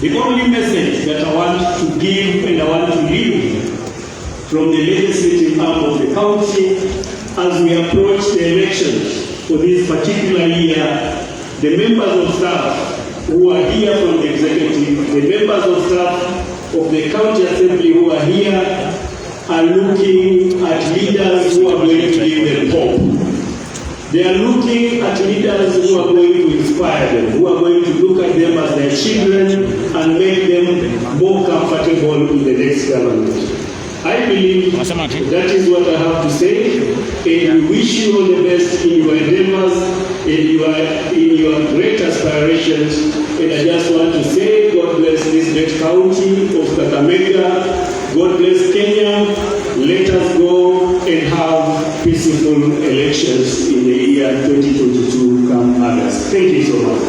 The only message that I want to give and I want to leave from the legislative arm of the county as we approach the elections for this particular year, the members of staff who are here from the executive, the members of staff of the county assembly who are here are looking at leaders who are going to give them hope. They are looking at leaders who are going to inspire them, who are going to look at them as their children and make them more comfortable in the next government. I believe that is what I have to say, and we wish you all the best in your endeavors, in your great aspirations. And I just want to say, God bless this great county of Kakamega. God bless Kenya. Let us go and have peaceful elections in the year 2022 come August. Thank you so much.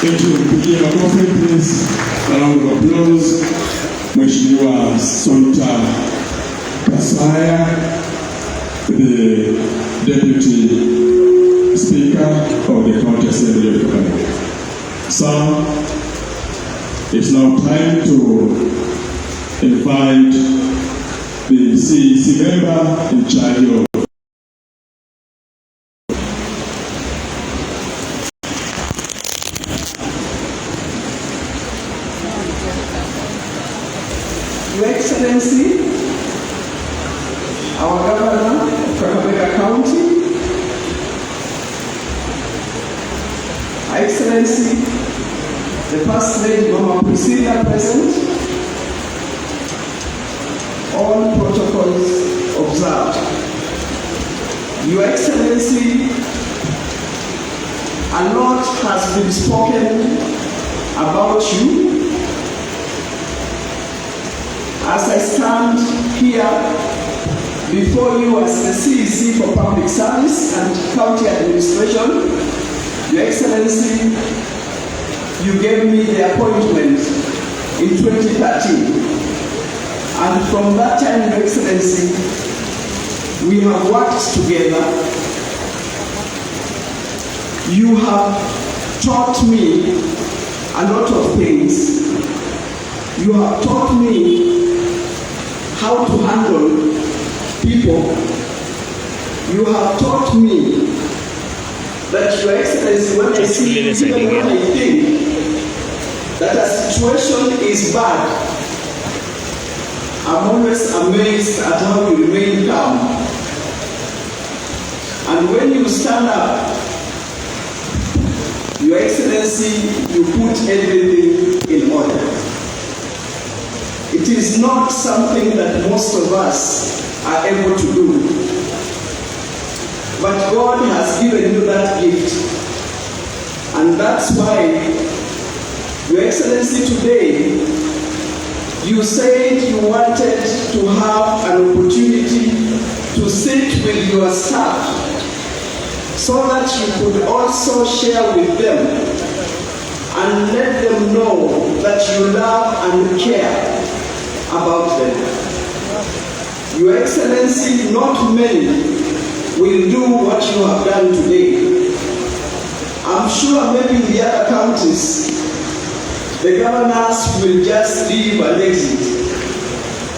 Thank you. Give a coffee, please. A round of applause. Mheshimiwa Sonta Kasaya, the Deputy Speaker of the County Assembly of Kakamega. So, it's now time to invite the CEC member in charge of Your Excellency, our Governor of Kakamega County, Her Excellency, the First Lady Mama Priscilla present, all protocols observed. Your Excellency, a lot has been spoken about you. As I stand here before you as the CEC for Public Service and County Administration, Your Excellency, you gave me the appointment in 2013. And from that time, Your Excellency, we have worked together. You have taught me a lot of things. You have taught me how to handle people. You have taught me that, Your Excellency, when I see, even when I think that a situation is bad, I'm always amazed at how you remain calm. And when you stand up, Your Excellency, you put everything in order. It is not something that most of us are able to do. But God has given you that gift. And that's why, Your Excellency, today, you said you wanted to have an opportunity to sit with your staff so that you could also share with them and let them know that you love and care about them. Your Excellency, not many will do what you have done today. I'm sure maybe in the other counties, the governors will just leave and exit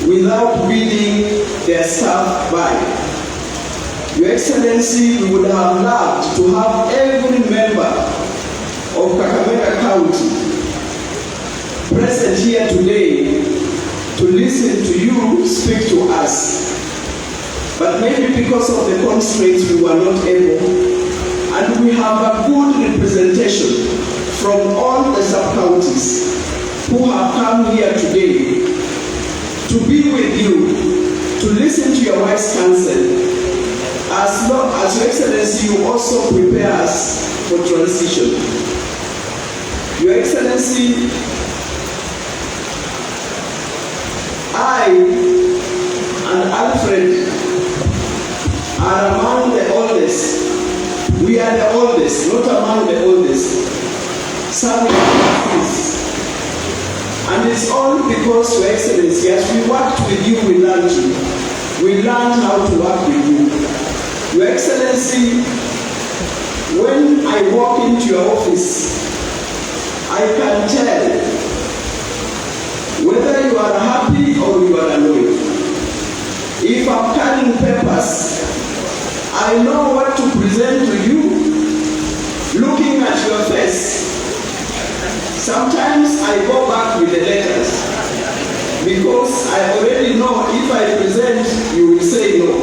without bidding their staff by. Your Excellency, we would have loved to have every member of Kakamega County present here today to listen to you speak to us. But maybe because of the constraints we were not able, and we have a good representation from all the sub-counties who have come here today to be with you, to listen to your wise counsel, as long as Your Excellency, you also prepare us for transition. Your Excellency, I and Alfred are among the oldest. We are the oldest, not among the oldest. Serving this. And it's all because, Your Excellency, as we worked with you, we learned you. We learned how to work with you. Your Excellency, when I walk into your office, I can tell I know what to present to you. Looking at your face, sometimes I go back with the letters because I already know if I present, you will say no.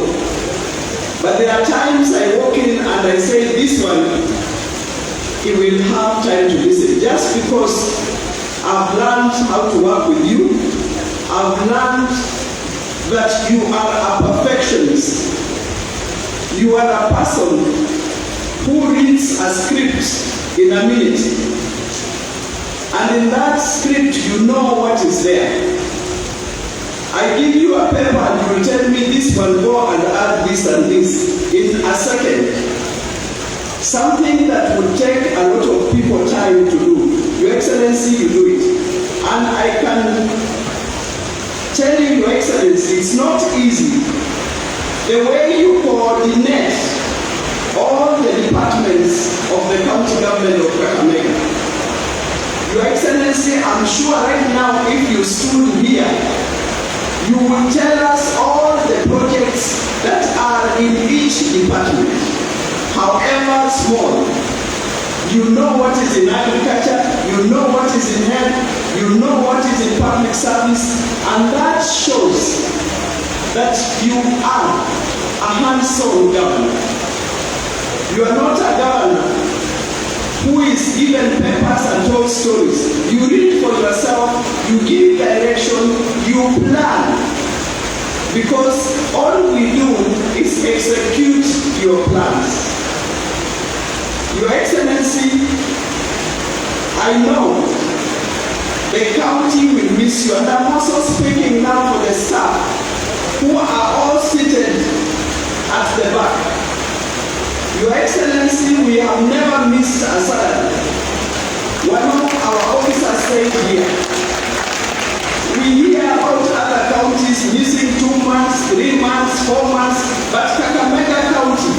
But there are times I walk in and I say, this one, he will have time to listen. Just because I've learned how to work with you, I've learned that you are a perfectionist. You are a person who reads a script in a minute. And in that script, you know what is there. I give you a paper and you will tell me this one, go and add this and this in a second. Something that would take a lot of people time to do. Your Excellency, you do it. And I can tell you, Your Excellency, it's not easy. The way you coordinate all the departments of the county government of Kakamega. Your Excellency, I'm sure right now if you stood here, you will tell us all the projects that are in each department. However small, you know what is in agriculture, you know what is in health, you know what is in public service, and that shows that you are a hands-on governor. You are not a governor who is given papers and told stories. You read for yourself, you give direction, you plan. Because all we do is execute your plans. Your Excellency, I know the county will miss you, and I'm also speaking now for the staff who are all seated at the back. Your Excellency, we have never missed a salary. One of our officers said here, we hear about other counties missing 2 months, 3 months, 4 months, but Kakamega County,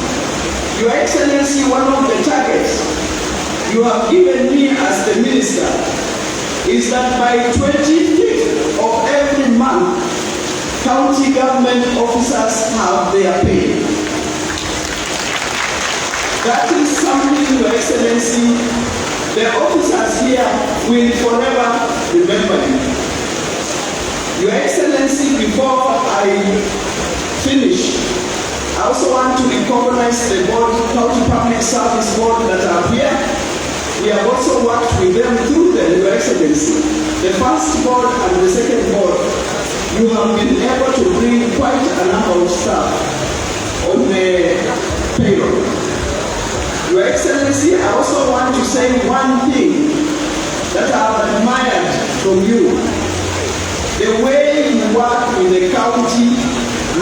Your Excellency, one of the targets you have given me as the minister is that by 25th of every month, county government officers have their pay. That is something, Your Excellency, the officers here will forever remember you. Your Excellency, before I finish, I also want to recognize the board, County Public Service Board that are here. We have also worked with them through them, Your Excellency. The first board and the second board, you have been able to bring quite a number of staff on the payroll. Your Excellency, I also want to say one thing that I've admired from you. The way you work with the county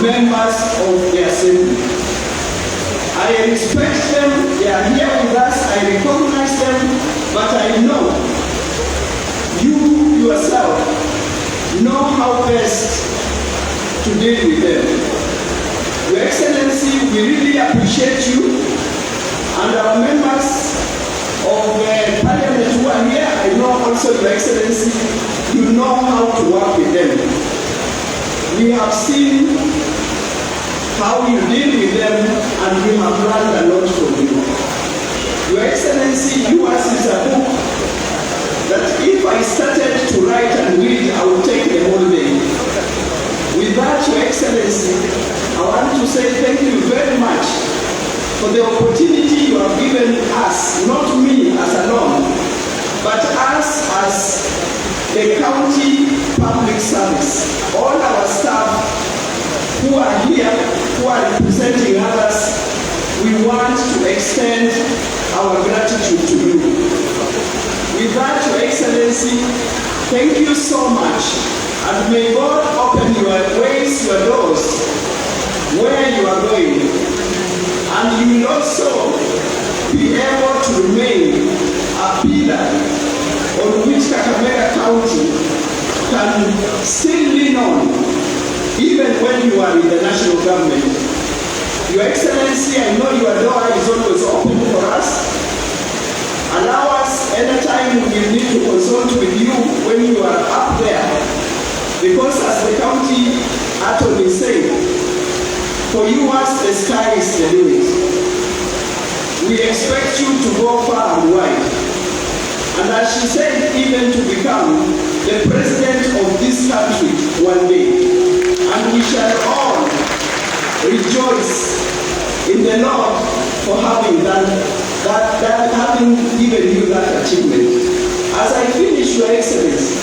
members of the assembly. I respect them, they are here with us, I recognize them, but I know you yourself know how best to deal with them. Your Excellency, we really appreciate you. And our members of the parliament who are here, I know also, Your Excellency, you know how to work with them. We have seen how you deal with them, and we have learned a lot from you. Your Excellency, yours is a book that if I started to write and read, I would take the whole day. With that, Your Excellency, I want to say thank you very much for the opportunity you have given us, not me as alone, but us as the county public service. All our staff who are here, who are representing others, we want to extend our gratitude to you. With that, Your Excellency, thank you so much, and may God open your ways, your doors, where you are going. And you will also be able to remain a pillar on which Kakamega County can still lean on, even when you are in the national government. Your Excellency, I know your door is always open for us. Allow us anytime we need to consult with you when you are up there. Because as the county attorney said, for you, as the sky is the limit. we expect you to go far and wide. And as she said, even to become the president of this country one day. And we shall all rejoice in the Lord for having done that, having given you that achievement. As I finish, Your Excellency,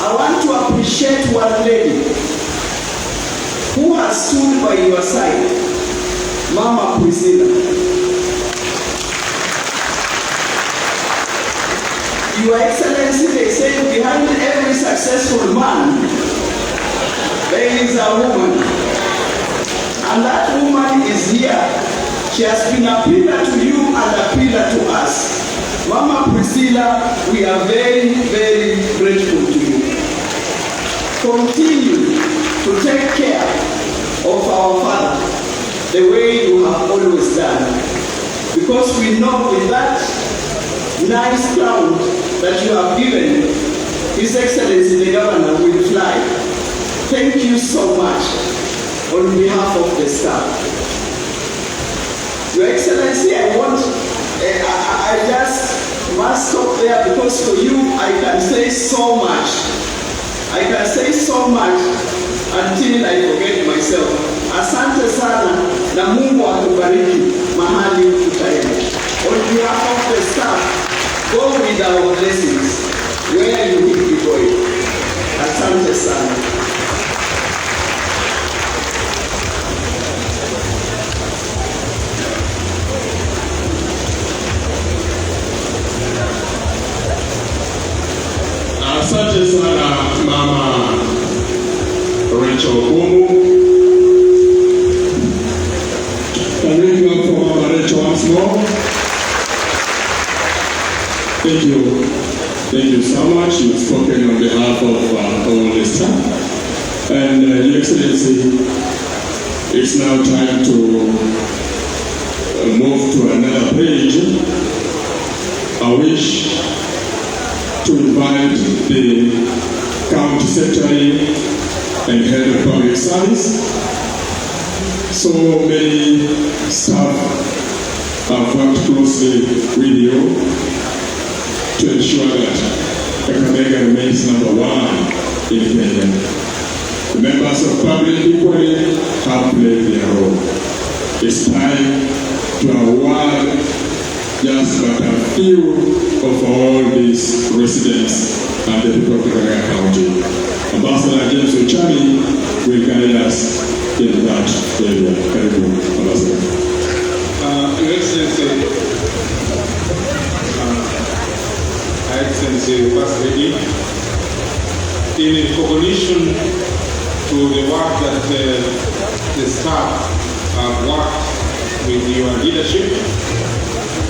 I want to appreciate one lady who has stood by your side, Mama Priscilla. Your Excellency, they say behind every successful man, there is a woman. And that woman is here. She has been a pillar to you and a pillar to us. Mama Priscilla, we are very, very grateful to you. Continue to take care of our father the way you have always done. Because we know with that nice crown that you have given, His Excellency the Governor will fly. Thank you so much on behalf of the staff. Your Excellency, I just must stop there because for you I can say so much. I can say so much until I forget myself. Asante sana na Mungu akubariki mahali utaenda. On behalf of the staff, go with our blessings where you will be going. Asante sana. Asante sana Mama Rachel Kumu. Can we clap for Mama Rachel once more? Thank you. Thank you so much. You've spoken on behalf of all the staff. And Your Excellency, it's now time to move to another page. I wish to invite the County Secretary and Head of Public Service. So many staff have worked closely with you to ensure that Kakamega remains number one in Kenya. The members of public equally have played their role. It's time to award just but a few of all these residents and the people of Kakamega County. Ambassador James Ochani will guide us in that area. Thank you, Ambassador. Your Excellency, First Lady, in recognition to the work that the staff have worked with your leadership,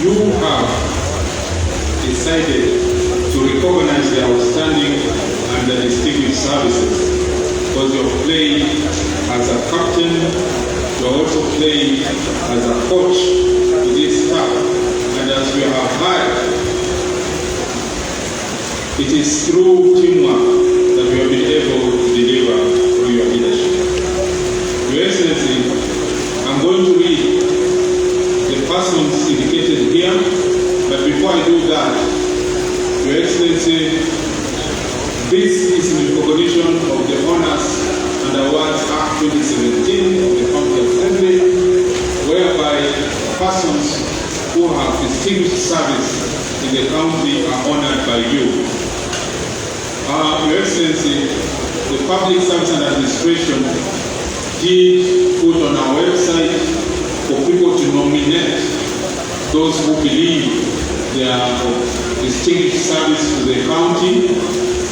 you have decided to recognize the outstanding and the distinguished services because you have played as a captain, you also played as a coach to this staff, and as we have heard, it is through teamwork that we have been able to deliver through your leadership. Your Excellency, I'm going to read the persons indicated here, but before I do that, Your Excellency, this is in recognition of the Honors and Awards Act 2017 of the County Assembly, whereby persons who have distinguished service in the county are honored by you. Your Excellency, the Public Service and Administration did put on our website for people to nominate those who believe they are of distinguished service to the county,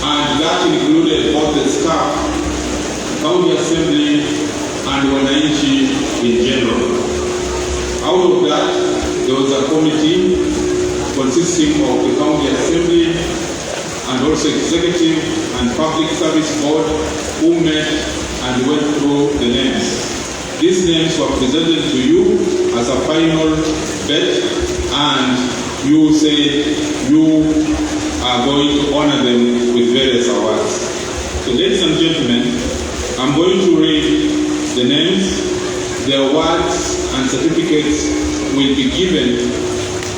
and that included both the staff, County Assembly, and Wananchi in general. Out of that, there was a committee consisting of the County Assembly and also Executive and Public Service Board who met and went through the names. These names were presented to you as a final bet, and you said you are going to honor them with various awards. So ladies and gentlemen, I'm going to read the names, the awards, and certificates will be given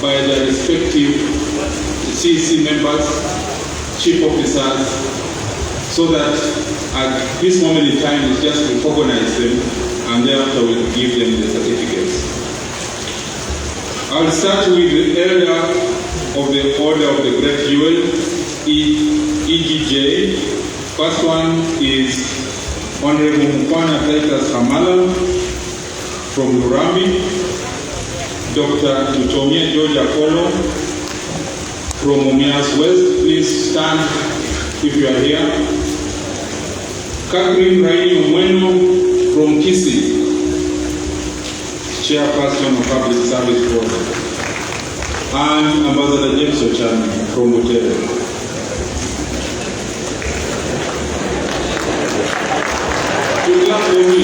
by the respective CEC members, chief officers, so that at this moment in time we just recognize them and thereafter we'll give them the certificates. I'll start with the area of the Order of the Great Jewel, EGJ. First one is Honorable Mukwana Titus Hamala from Lurambi, Dr. Tutomie George Akolo from Mumias West. Please stand if you are here. Catherine Raini Umweno from Kisi, Chairperson of Public Service Board, and Ambassador James Ochami from Butere. To clap for me.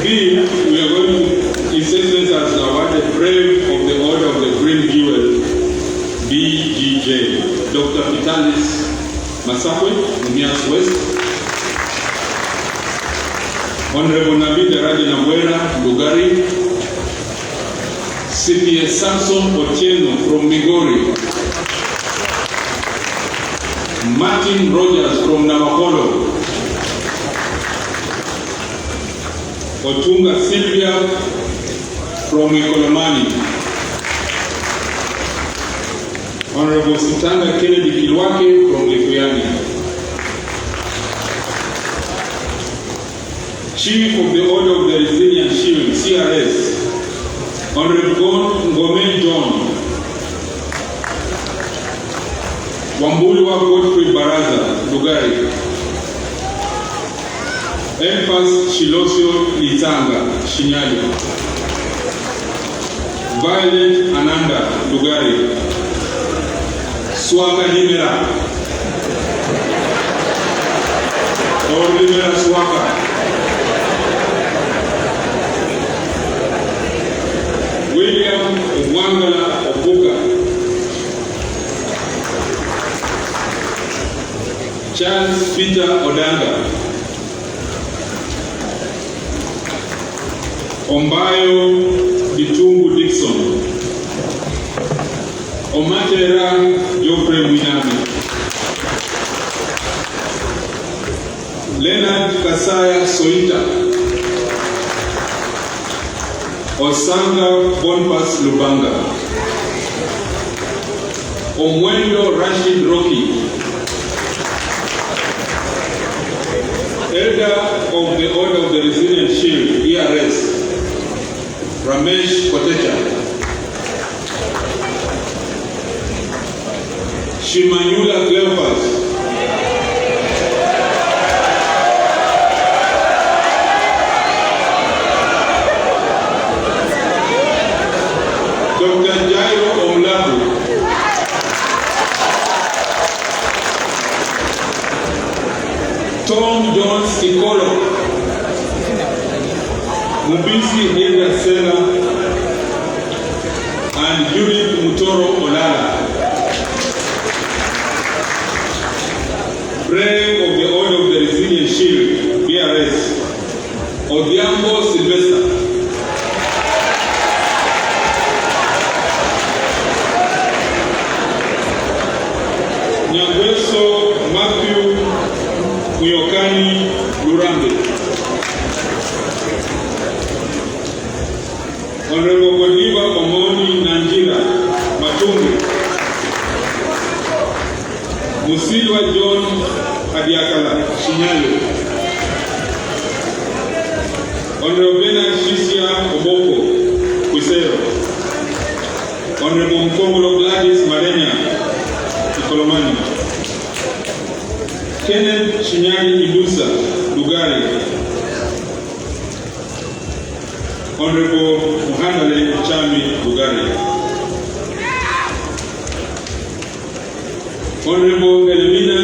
We are going to, His Excellency has awarded Brave of the Order of the Green Jewel, BGJ, Dr. Vitalis Masakwe, Mumias West. Honorable Nabi Daraja Nabwera, Lugari. CPS Samson Otieno from Migori. Martin Rogers from Navakolo. Otunga Sylvia from Ikolomani. Honorable Sitanga Kennedy Kilwake from Likuyani. Chief of the Order of the Resilient Shield, CRS, Honorable Ngome John. Wambulwa Godfrey Baraza, Lugari. Empas Shilosio Litanga, Shinyali. Violet Ananda, Lugari. Swaka Nimera. Or Nimera Swaka. William Wangala Obuka. Charles Peter Odanga. Ombayo Bitungu Dixon. Omatera Jofre Mwinami. Leonard Kasaya Soita. Osanga Bonpas Lubanga. Omwendo Rashid Rocky. Elder of the Order of the Resilient Shield, ERS, Ramesh Kotecha. Shimanyula Cleopas. Dr. Jairo Omlabu. Tom Jones Ikolo. Mubisi Hilda Sena and Judith Mutoro Olala. Brave of the Order of the Resilient Shield, BRS, Odiambo Sylvester. Nyangweso Matthew Muyokani Lurambe. Honorable Godiva Omoni Nanjira Matungu. Musilwa John Adiakala Shinyalo. Honorable Bernard Shisia Oboko Kusero. Honorable Mkongolo Gladys Marenya Ikolomani. Kenneth Shinyali Ibusa Lugari. Honorable Muhandale Chami Lugari. Honorable Elimina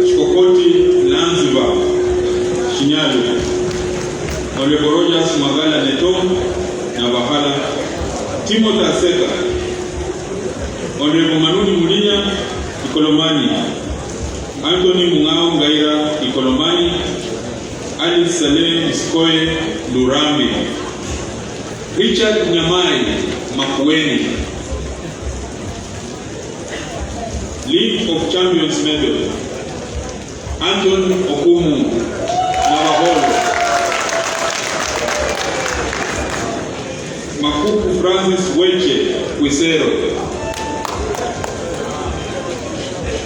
Chikokoti Lanziva Shinyali. Honorable Rogers Magala Neto Nabahala. Timothy Aseka. Honorable Manuni Mulinya Ikolomani. Anthony Mungao Ngaira Ikolomani. Alice Saleh Iskoe Lurambi, Richard Nyamai Makueni, League of Champions Medal, Anton Okumu Navaholo, Makuku Francis Weche Wisero,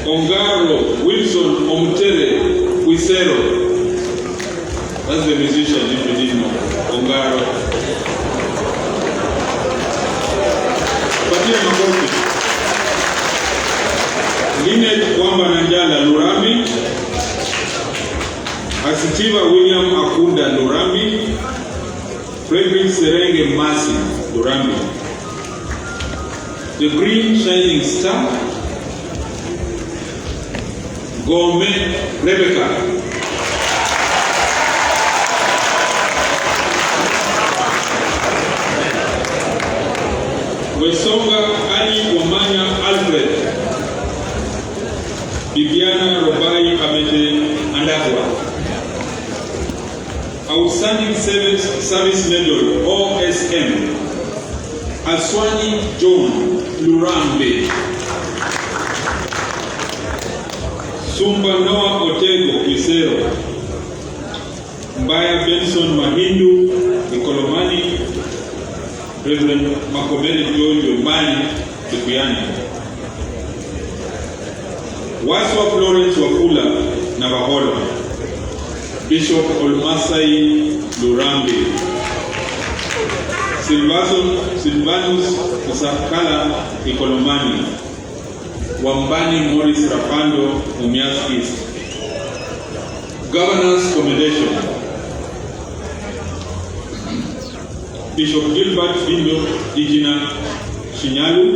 Ongaro Wilson Omutere Wisero. That's the musician, if you didn't know. Ongaro. Patia makofi. Linet Kwamba Nanjala Lurambi, Asitiva William Akunda Lurambi, Frederick Serenge Masi Lurambi, the Green Shining Star, Gome Rebecca, Wesonga Ali Wamanya Alfred, Bibiana Robai Amete Andagwa, Outstanding Service Medal OSM, Aswani John Lurambe, Sumba Noah Otego Kisero, Mbaya Benson Mahindu Ikolomani, Reverend Makomele Jojo Mani Tukuyani, Waswa Florence Wafula Navahola, Bishop Olmasai Lurambi, Silvanus Usakala Ikolomani, Wambani Morris Rapando Mumias East. Governor's Commendation, Bishop Gilbert Binyo Digina Shinyalu,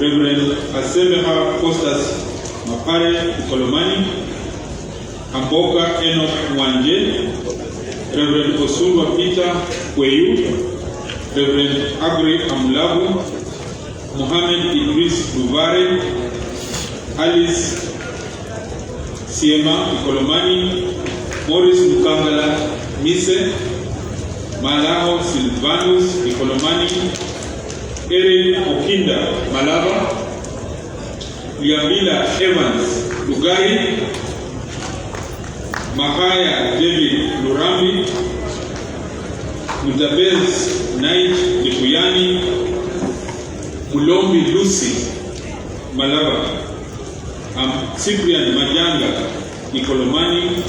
Reverend Asemeha Costas Mapare Ikolomani, Amboka Enoch Mwanje, Reverend Osunwa Peter Kweyu, Reverend Agri Amulabu, Mohamed Idris Duvare, Alice Siema Ikolomani, Morris Mukangala Mise, Malaho Silvanus Ikolomani, Eric Okinda Malava, Liambila Evans Lugari, Mahaya David Lurambi, Mutabez Night Likuyani, Mulombi Lucy Malava, Cyprian Majanga Ikolomani,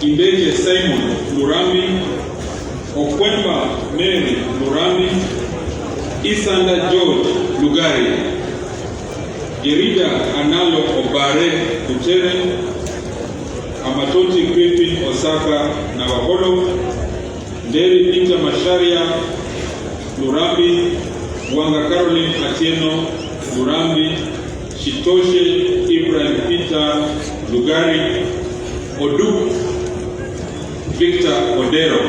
Imbeje Simon Lurambi, Okwemba Mary Lurambi, Isanda George Lugari, Yerida Analo Obare Kutere, Amatoti Griffin Osaka Navaholo, Nderi Peter Masharia Lurambi, Wanga Caroline Atieno Lurambi, Shitoshe Ibrahim Peter Lugari, Odu Victor Odero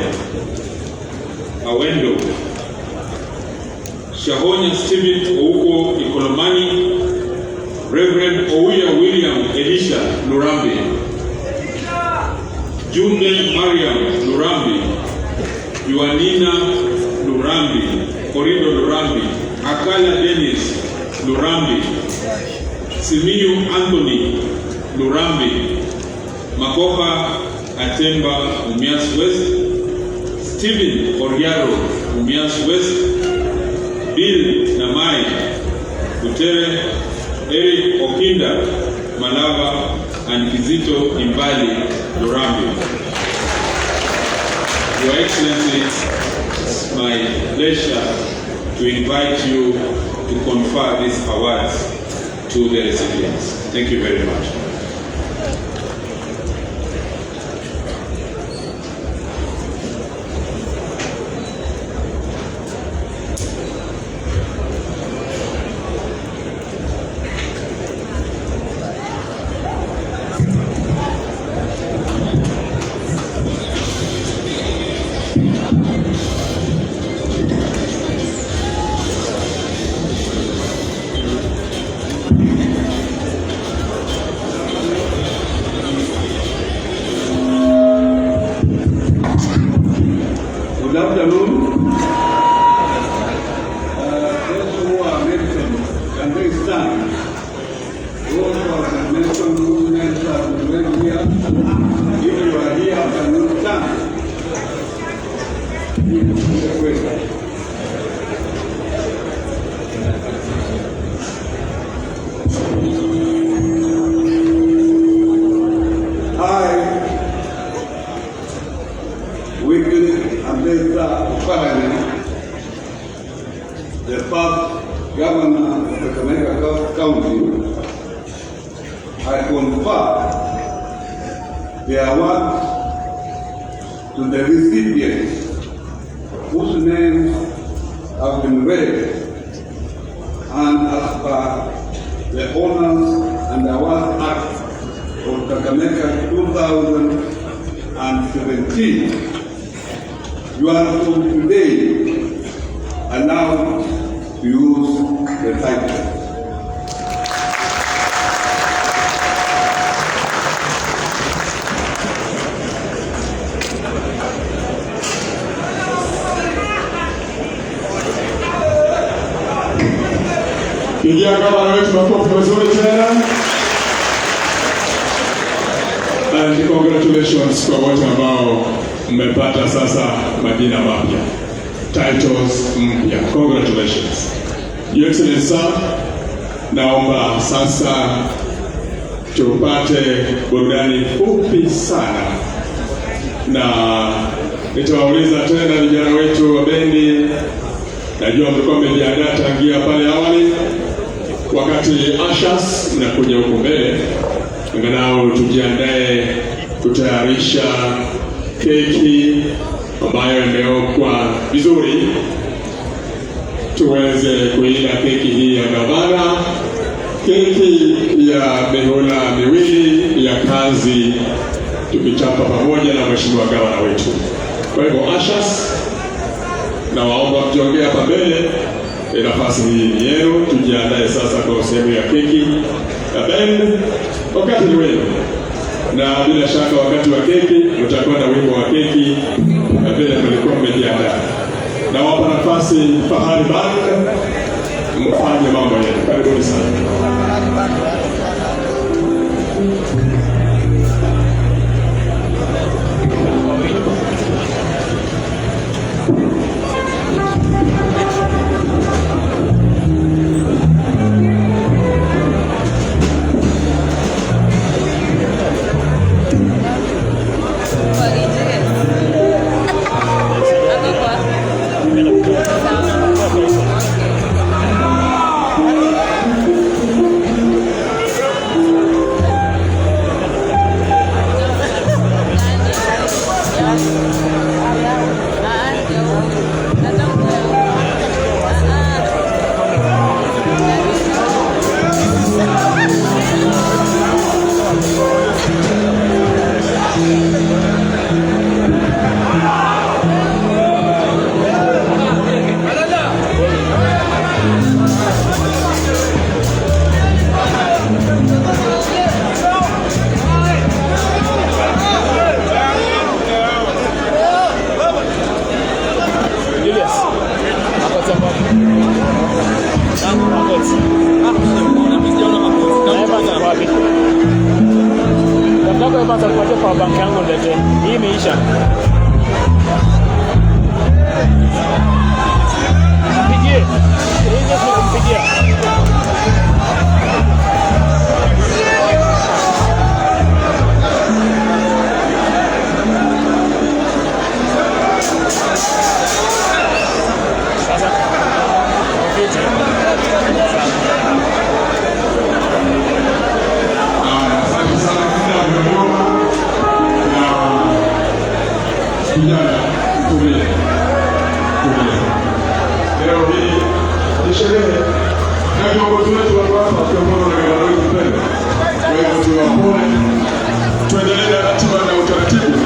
Awendo, Shahonya Stephen Ouko Ikolomani, Reverend Ouya William Elisha Lurambi, Jumbe Mariam Lurambi, Yuanina Lurambi, Corrido Lurambi, Akala Dennis Lurambi, Simiyu Anthony Lurambi, Makopa Atemba Mumias West, Stephen Oriaro Mumias West, Bill Namai Kutere, Eric Okinda Malava, and Kizito Imbali Lurambi. Your Excellency, it's my pleasure to invite you to confer these awards to the recipients. Thank you very much. the award to the recipients whose names have been read, and as per the Honors and Awards Act of Kakamega 2017, you are from today allowed to use the title. Pigia gavana wetu makofi mazuri tena. And congratulations kwa wote ambao mmepata sasa majina mapya, titles mpya. Congratulations. Your Excellency Sir, naomba sasa tupate burudani fupi sana, na nitawauliza tena vijana wetu wa bendi. Najua mlikuwa mmejiandaa tangia pale awali, wakati ushers mnakuja huko mbele, angalau tujiandae kutayarisha keki ambayo imeokwa vizuri, tuweze kuila keki hii ya gavana, keki ya mihula miwili ya kazi tukichapa pamoja na mheshimiwa gavana wetu. Kwa hivyo ushers, na waomba mjongea hapa mbele, nafasi hii ni yenu. Tujiandae sasa kwa sehemu ya keki na bend. Wakati ni wenu, na bila shaka wakati wa keki mtakuwa na wimbo wa keki na vile mlikuwa mmejiandaa. Na wapa nafasi Fahari Band mfanye mambo yenu. Karibuni sana. Kwa banki yangu ndete. Hii imeisha. Mpigie. Hii ndio kumpigia. Sasa. Leo hii ni sherehe na viongozi wetu wako hapa wakiongozwa na gavana wetu mpendwa. Kwa hivyo tuwapone, tuendelee na ratiba na utaratibu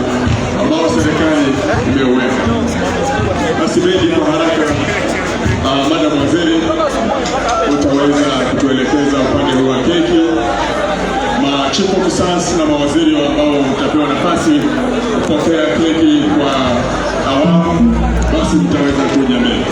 ambao serikali imeuweka. Basi bendi kwa haraka, Madam Waziri utaweza kutuelekeza upande huu wa keki. Chief officers na mawaziri ambao mtapewa nafasi kupokea keki kwa awamu, basi mtaweza kuja mbele.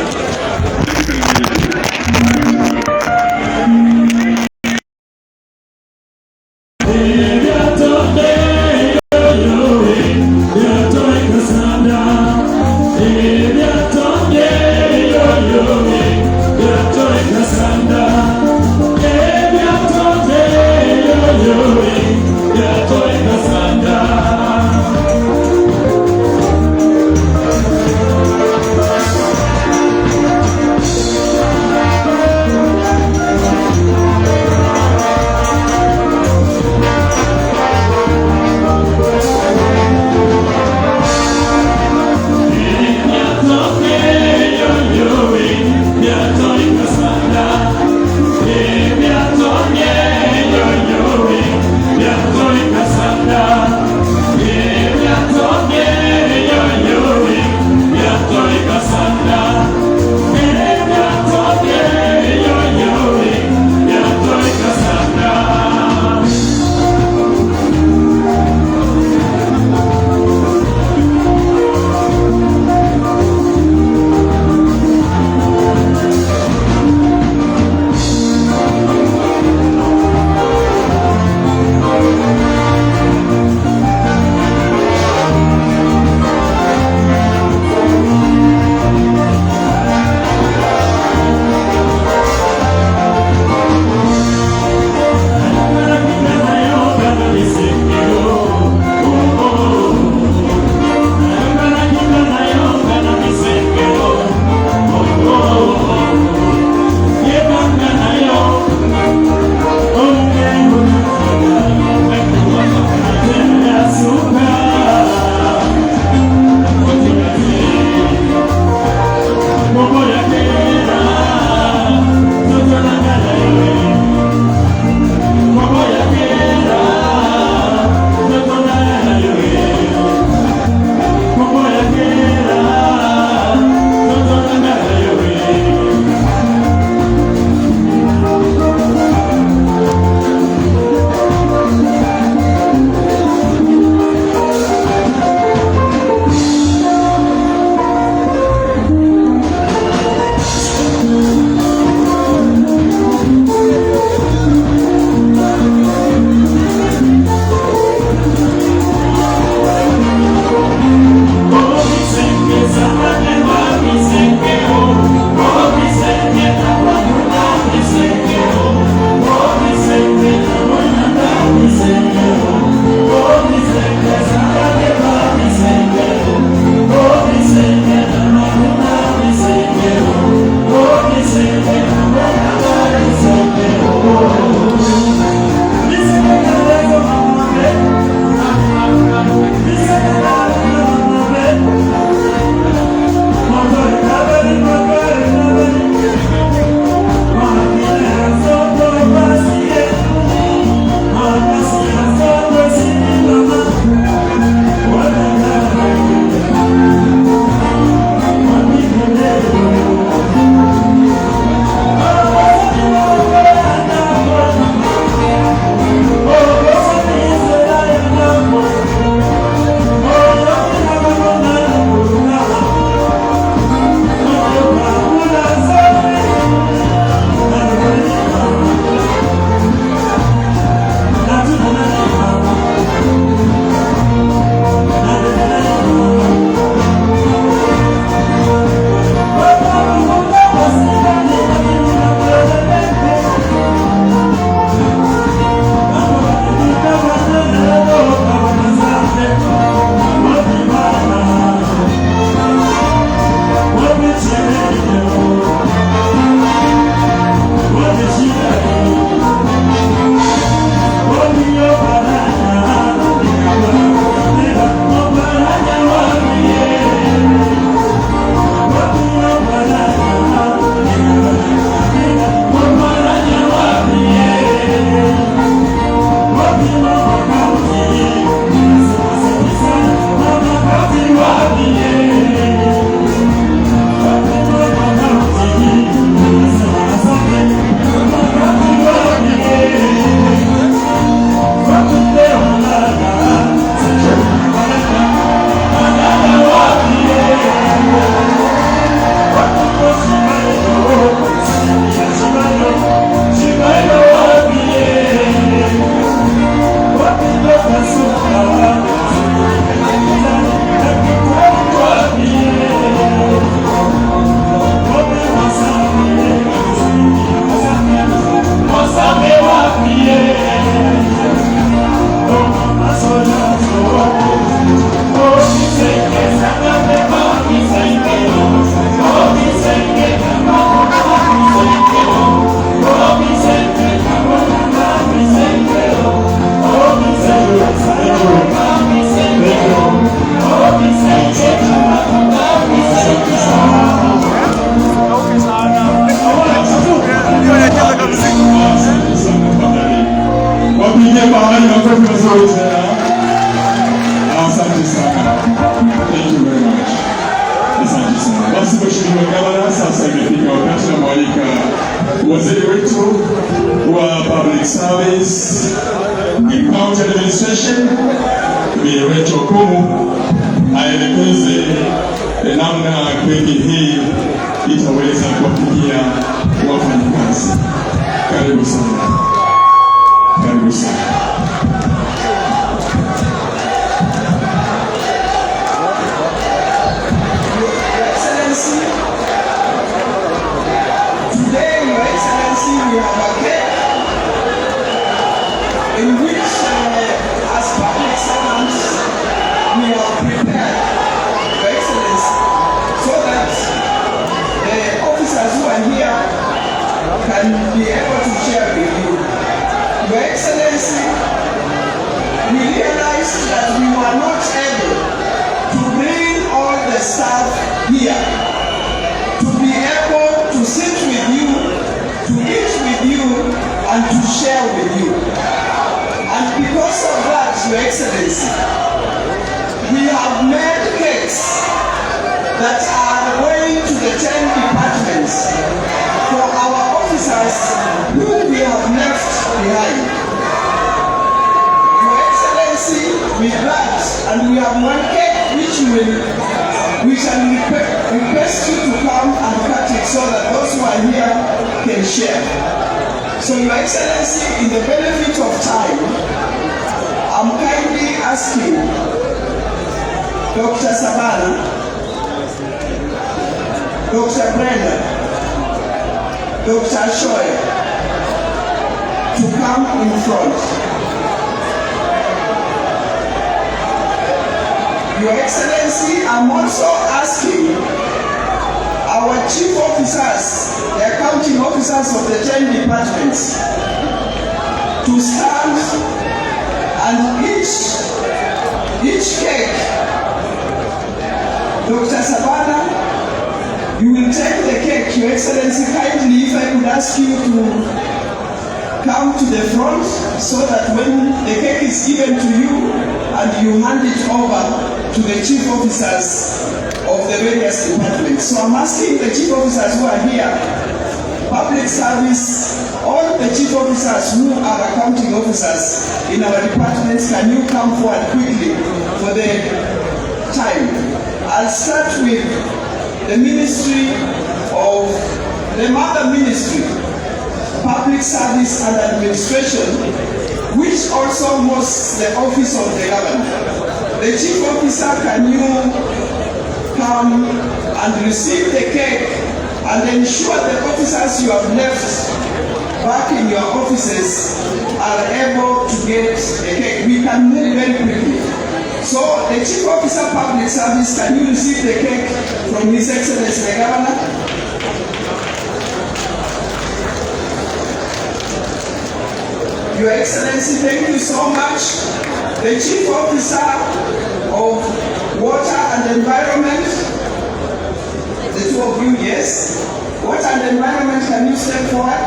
Tupigie mahali makofi mazuri tena. Asante sana. Thank you very much. Asante sana. Basi Mheshimiwa Gavana, sasa imefika wakati na mwalika waziri wetu wa Public Service and County Administration, Bi Rachel Kumu, aelekeze namna keki hii itaweza kuwafikia wafanyakazi. Karibu sana. Karibu sana. We have a cake in which, as public servants, we have prepared, Your Excellency, so that the officers who are here can be able to share with you. Your Excellency, we realized that we were not able to bring all the staff here to be able to sit with you, to eat with you, and to share with you. And because of that, Your Excellency, we have made cakes that are going to the 10 departments for our officers whom we have left behind. Your Excellency, with that, and we have one cake which we shall request you to come and cut it so that those who are here can share. So Your Excellency, in the benefit of time, I'm kindly asking Dr. Sabana, Dr. Brenda, Dr. Shoya to come in front. Your Excellency, I'm also asking our chief officers, the accounting officers of the 10 departments, to stand and each cake. Dr. Sabana, you will take the cake. Your Excellency, kindly, if I could ask you to come to the front so that when the cake is given to you and you hand it over to the chief officers of the various departments. So I'm asking the chief officers who are here, public service, all the chief officers who are accounting officers in our departments, can you come forward quickly for the time? I'll start with the Ministry of the Mother Ministry, Public Service and Administration, which also hosts the Office of the Governor. The Chief Officer, can you come and receive the cake and ensure the officers you have left back in your offices are able to get the cake? We can move very quickly. So the Chief Officer Public Service, can you receive the cake from His Excellency the Governor? Your Excellency, thank you so much. The Chief Officer of Water and Environment, the two of you, yes. Water and Environment, can you step forward?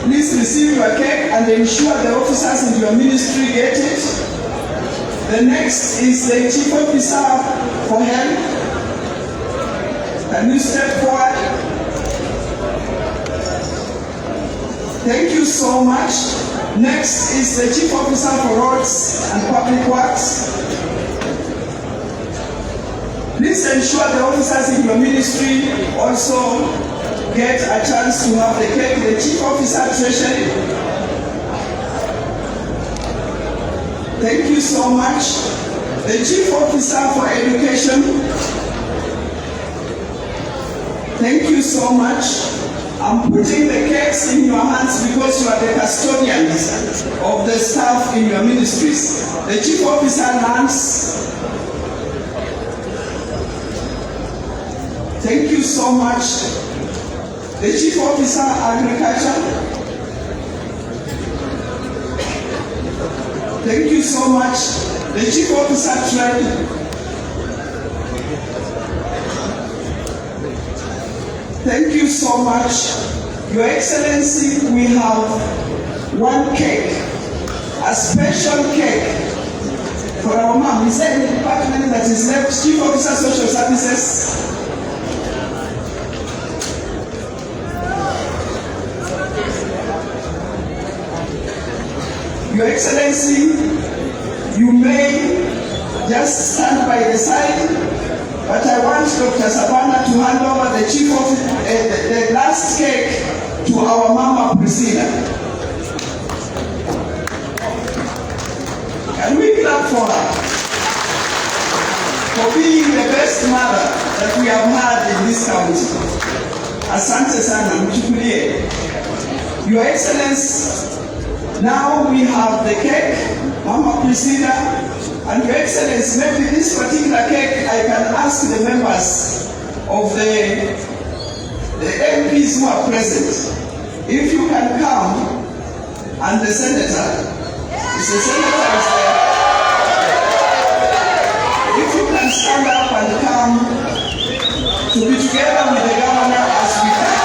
Please receive your cake and ensure the officers in your ministry get it. The next is the Chief Officer for Health. Can you step forward? Thank you so much. Next is the Chief Officer for Roads and Public Works. Please ensure the officers in your ministry also get a chance to have the cake. The Chief Officer Treasury. Thank you so much. The Chief Officer for Education. Thank you so much. I'm putting the cakes in your hands because you are the custodians of the staff in your ministries. The Chief Officer Lands. Thank you so much. The Chief Officer Agriculture. Thank you so much. The Chief Officer Trade. Thank you so much. Your Excellency, we have one cake, a special cake for our mom. Is there any department that is left? Chief Officer Social Services. Your Excellency, you may just stand by the side, but I want Dr. Savannah to hand over the chief of the last cake to our Mama Priscilla. Can we clap for her for being the best mother that we have had in this county? Asante sana, mchukulie. Your Excellency, now we have the cake, Mama Priscilla, and Your Excellency, maybe this particular cake, I can ask the members of the MPs who are present, if you can come, and the senator, the senator is there. If you can stand up and come to be together with the governor as we cut.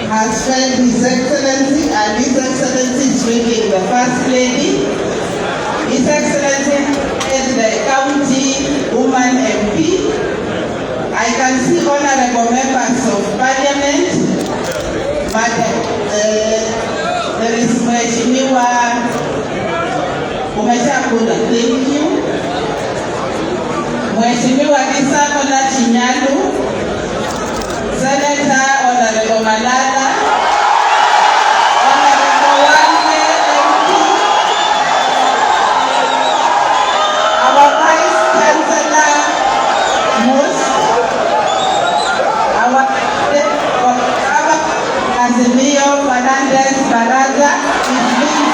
has fed His Excellency, and His Excellency is bringing the First Lady. His Excellency is the County Woman MP. I can see honorable members of Parliament, but there is Mheshimiwa Umechakula. Thank you. Mheshimiwa Kisakola Chinyalu, Senator Honorable Malala, Honorable Wande MP, our Vice Chancellor Mus, our Casimiro Fernandez Baraza is being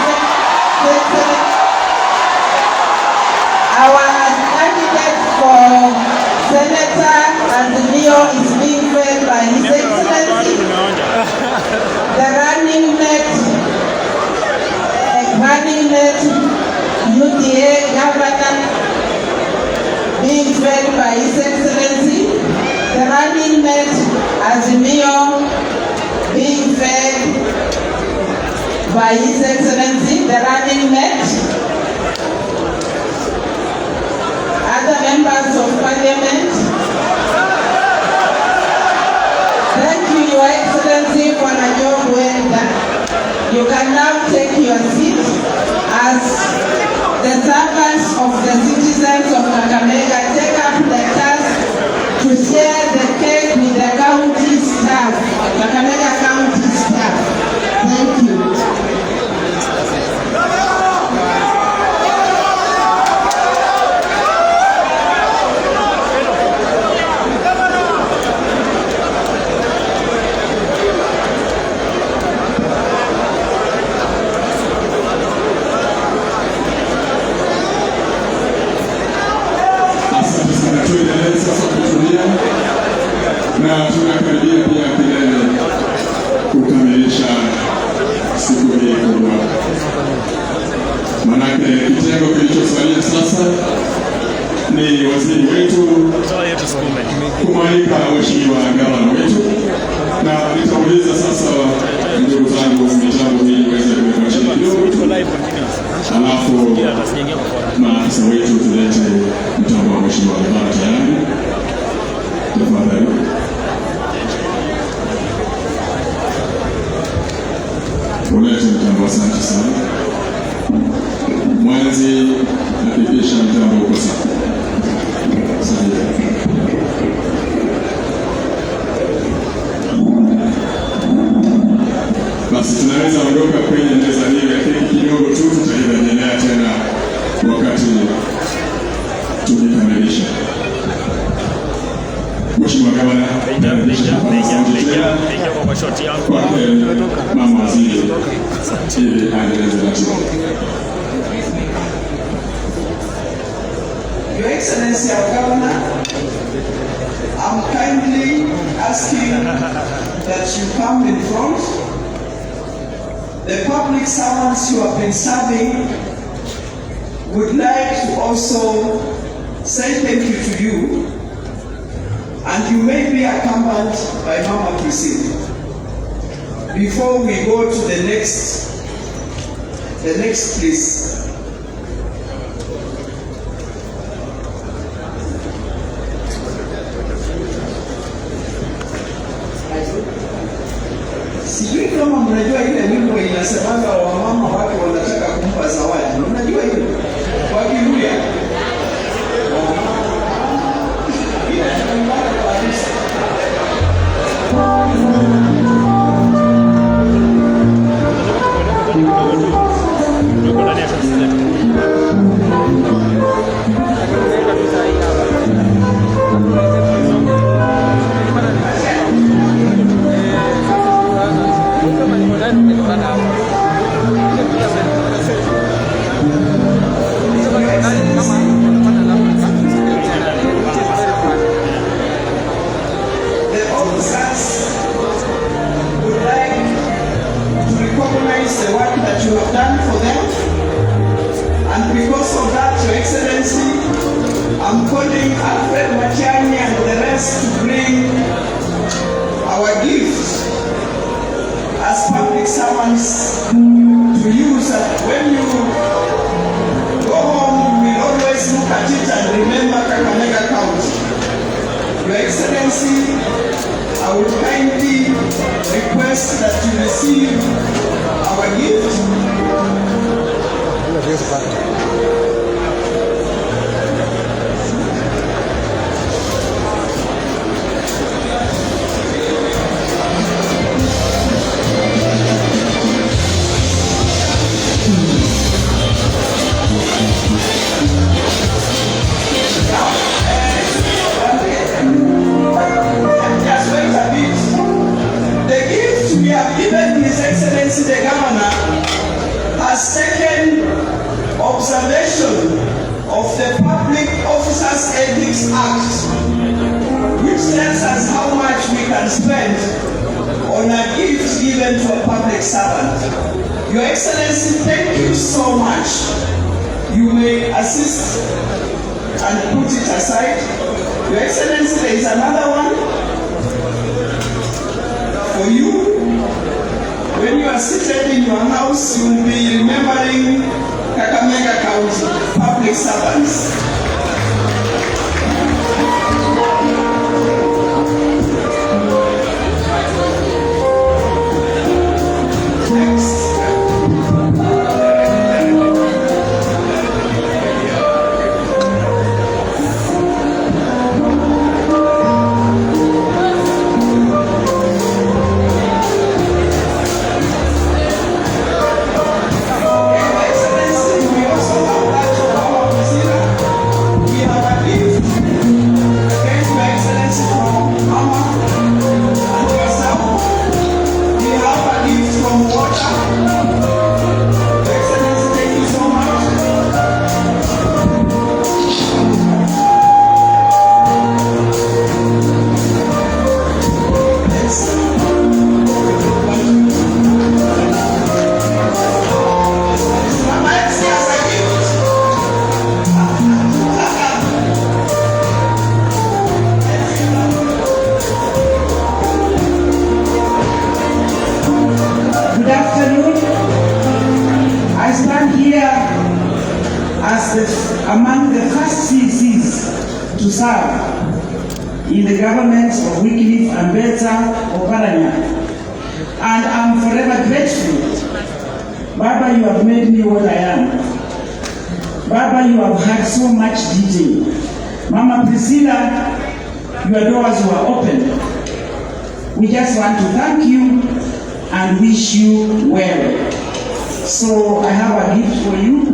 our candidate for moderator, Azimio is being fed by His Excellency, the running mate UDA governor being fed by His Excellency, the running mate Azimio being fed by His Excellency, the running mate, other members of Parliament. Thank you, Your Excellency, for a job well done. You can now take your seat as the servants of the citizens of Kakamega take up the task to share the cake with the county staff, Kakamega County staff. Thank you. Tuendelee sasa kutulia na tunakaribia pia kilele kukamilisha siku hii kubwa. Manake kitengo kilichosalia sasa ni waziri wetu kumwalika mheshimiwa gavana wetu, na nitauliza sasa ndugu zangu mitambo hii iweze kuweka chini kidogo, alafu maafisa wetu tulete mtambo wa mheshimiwa gavana tayari. Tafadhali. Ulete mtambo, asante sana. Mwanzi hakikisha mtambo uko sawa. Basi tunaweza ondoka kwenye meza hii ya keki kidogo tu, tutaendelea tena wakati tukikamilisha. Mheshimiwa Gavana, kwake mama waziri ili aendeleze ratiba. Your Excellency, our Governor, I'm kindly asking that you come in front. The public servants you have been serving would like to also say thank you to you, and you may be accompanied by Mama Christine before we go to the next place. Sijui kama mnajua ile wimbo inasemanga wamama wake wanataka kumpa zawadi. Mnajua hiyo? Wakirudia. I'm calling Alfred Machani and the rest to bring our gifts as public servants to use. When you go home, you will always look at it and remember Kakamega County. Your Excellency, I would kindly request that you receive our gift. The Governor has taken observation spent on a gift given to a public servant. Your Excellency, thank you so much. You may assist and put it aside. Your Excellency, there is another one for you. When you are seated in your house, you will be remembering Kakamega County public servants. Among the first CCs to serve in the governments of Wycliffe and Beta Oparanya, and I'm forever grateful. Baba, you have made me what I am. Baba, you have had so much detail. Mama Priscilla, your doors were open. We just want to thank you and wish you well. So I have a gift for you.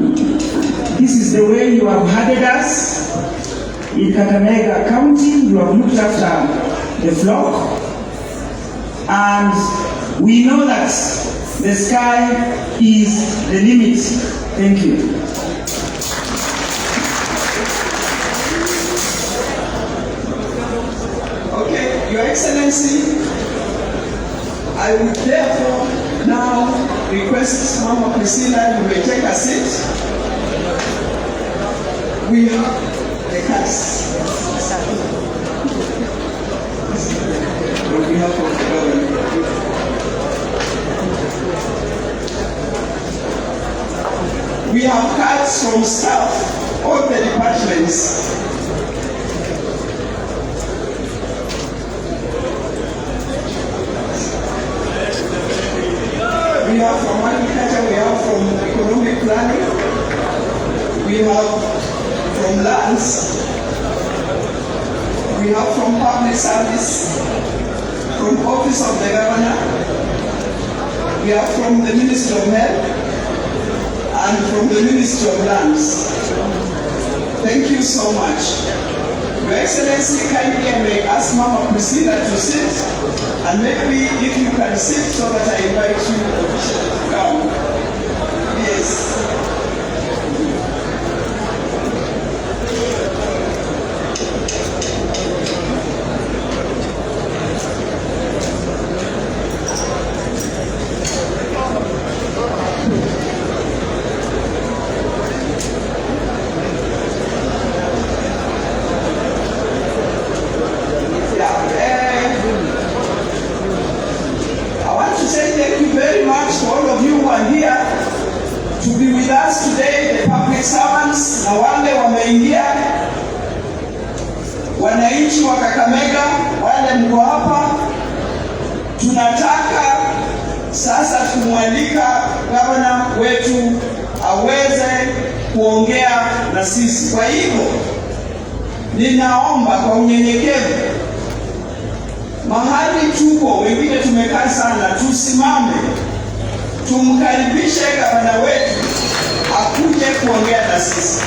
This is the way you have headed us in Kakamega County. You have looked after the flock. And we know that the sky is the limit. Thank you. Okay, Your Excellency, I would therefore now request Mama Priscilla, you may take a seat. We have the cast on behalf of the government. We have cards from staff, all the departments. We have from agriculture, we have from economic planning, we have from lands, we have from public service, from office of the governor, we have from the Ministry of Health, and from the Ministry of Lands. Thank you so much. Your Excellency, kindly I may ask Mama Priscilla to sit, and maybe if you can sit so that I invite you officially to come. Yes. To be with us today, the public servants na wale wameingia, wananchi wa Kakamega, wale mko hapa. Tunataka sasa kumwalika gavana wetu aweze kuongea na sisi. Kwa hivyo ninaomba kwa unyenyekevu, mahali tuko wengine tumekaa sana, tusimame tumkaribishe gavana wetu akuje kuongea na sisi.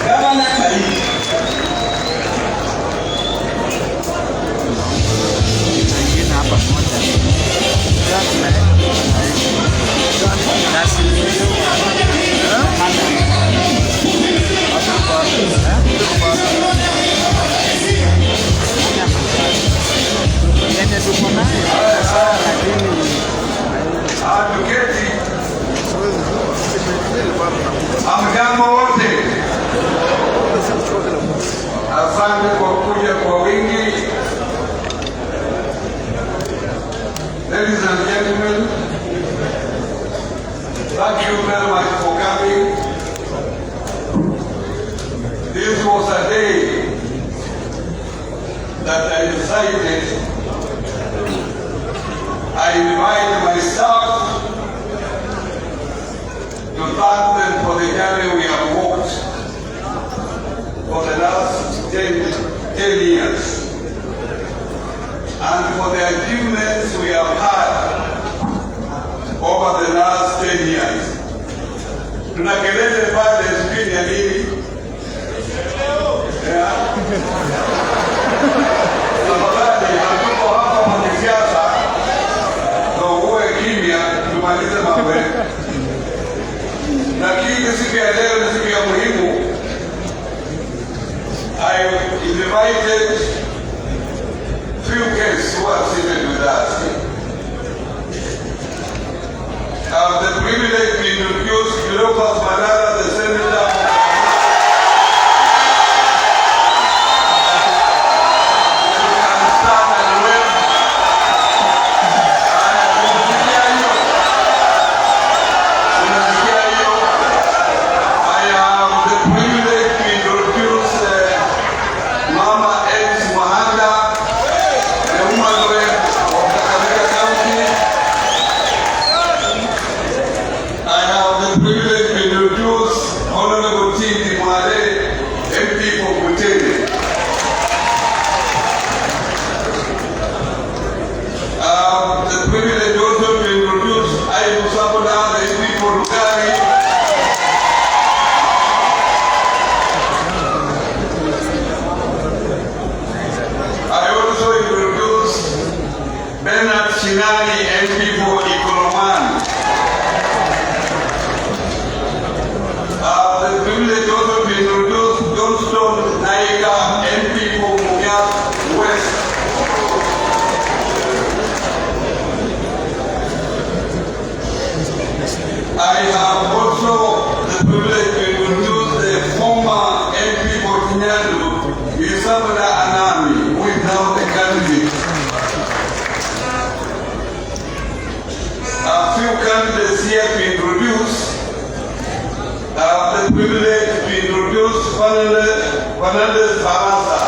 Gavana, karibu. Yes, that I decided I invite my staff to thank them for the journey we have walked for the last 10 years and for the achievements we have had over the last 10 years. Tuna kelele pale sijui ya nini? Tafadhali hatuko hapa kwa kisiasa, ndio uwe kimya tumalize mambo yetu. Lakini siku ya leo ni siku ya muhimu. I invited few guests who are seated with us. I have the privilege to introduce Cleopas Malala, the Senator. I have also the privilege to introduce the former MP for Kinyandu, Isabella Anami, who is now the candidate. A few candidates here to introduce. I have the privilege to introduce Fernandez Barasa.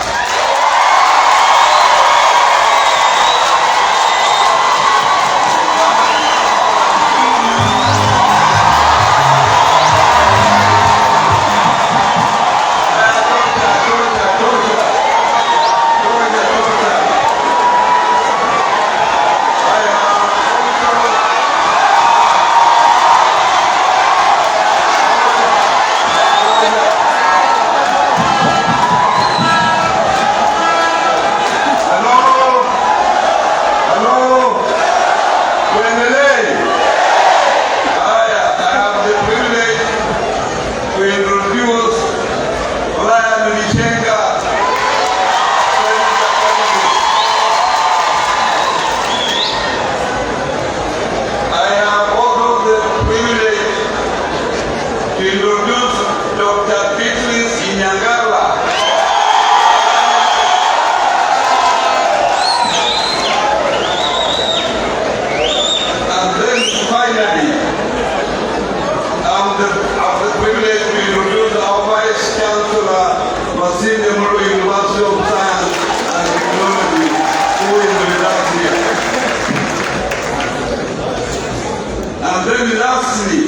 And then lastly,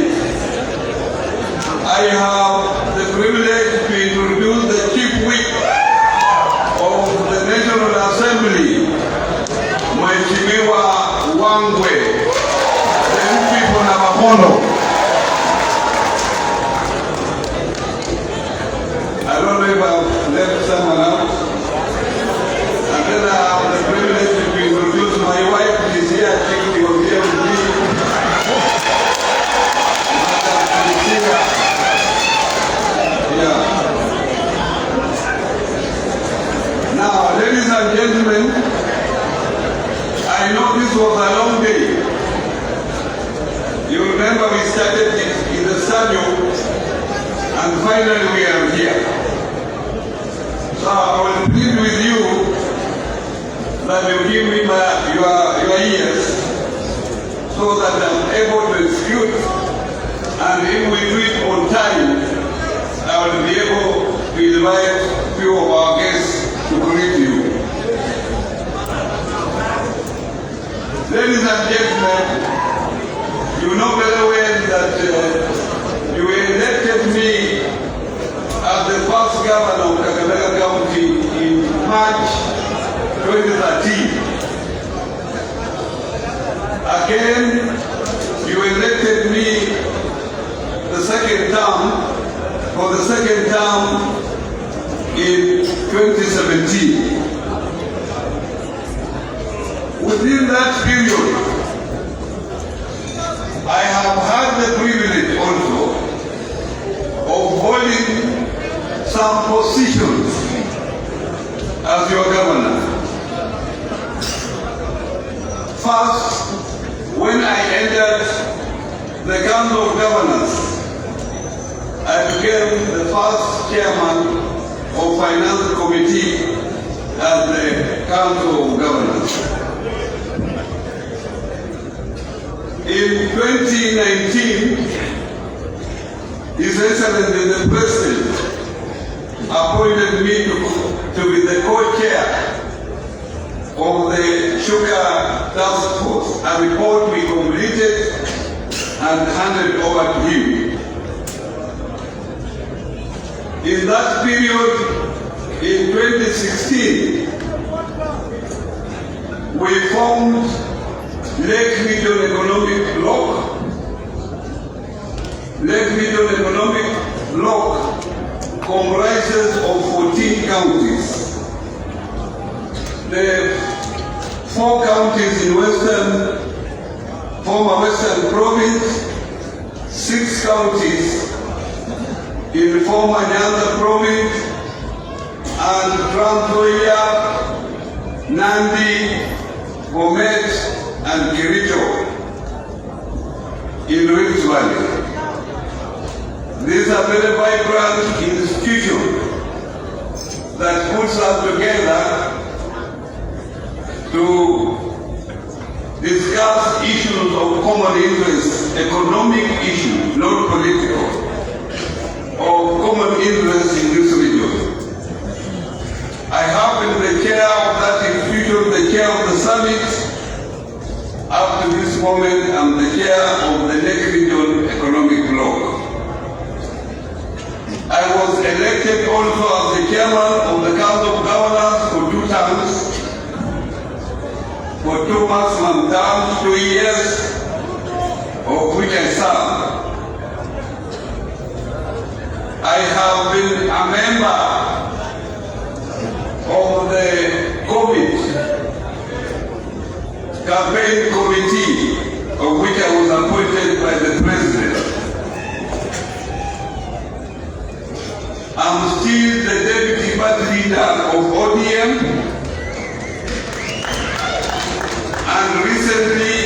I have the privilege to introduce the Chief Whip of the National Assembly, Mheshimiwa Wangwe, the people of Apollo. I don't know if I've left someone out. And then I have the privilege to introduce my wife, who is here. I think she was here with me. Now, ladies and gentlemen, I know this was a long day. You remember we started in the stadium, and finally we are here. So I will plead with you that you give me your ears so that I'm able to execute, and if we do it on time, I will be able to invite few of our guests to greet you. that you elected me as the first governor of Kakamega County in March 2013. Again, you elected me the second term, for the second term in 2017. Within that period, I have had the privilege also of holding some positions as your governor. First, when I entered the Council of Governors, I became the first chairman of Finance Committee at the Council of Governors. In 2019, His Excellency the President appointed me to be the co-chair of the Sugar Task Force, a report we completed and handed over to him. In that period, in 2016, we formed Lake Region Economic Bloc. Lake Region Economic Bloc comprises of 14 counties. The 4 counties in former Western Province, 6 counties in former Nyanza Province, and Trans Nzoia, Nandi, Bomet, and Kericho in Rift Valley. These are very vibrant institutions that puts us together to discuss issues of common interest, economic issues, not political, of common interest in this region. I have been the chair of that institution, the chair of the summit. Up to this moment, I'm the chair of the Lake Region Economic Bloc. I was elected also as the chairman of the Council of Governors for 2 terms, for 2 maximum terms, 2 years, of which I served. I have been a member of the COVID campaign committee, of which I was appointed by the president. I'm still the deputy party leader of ODM, and recently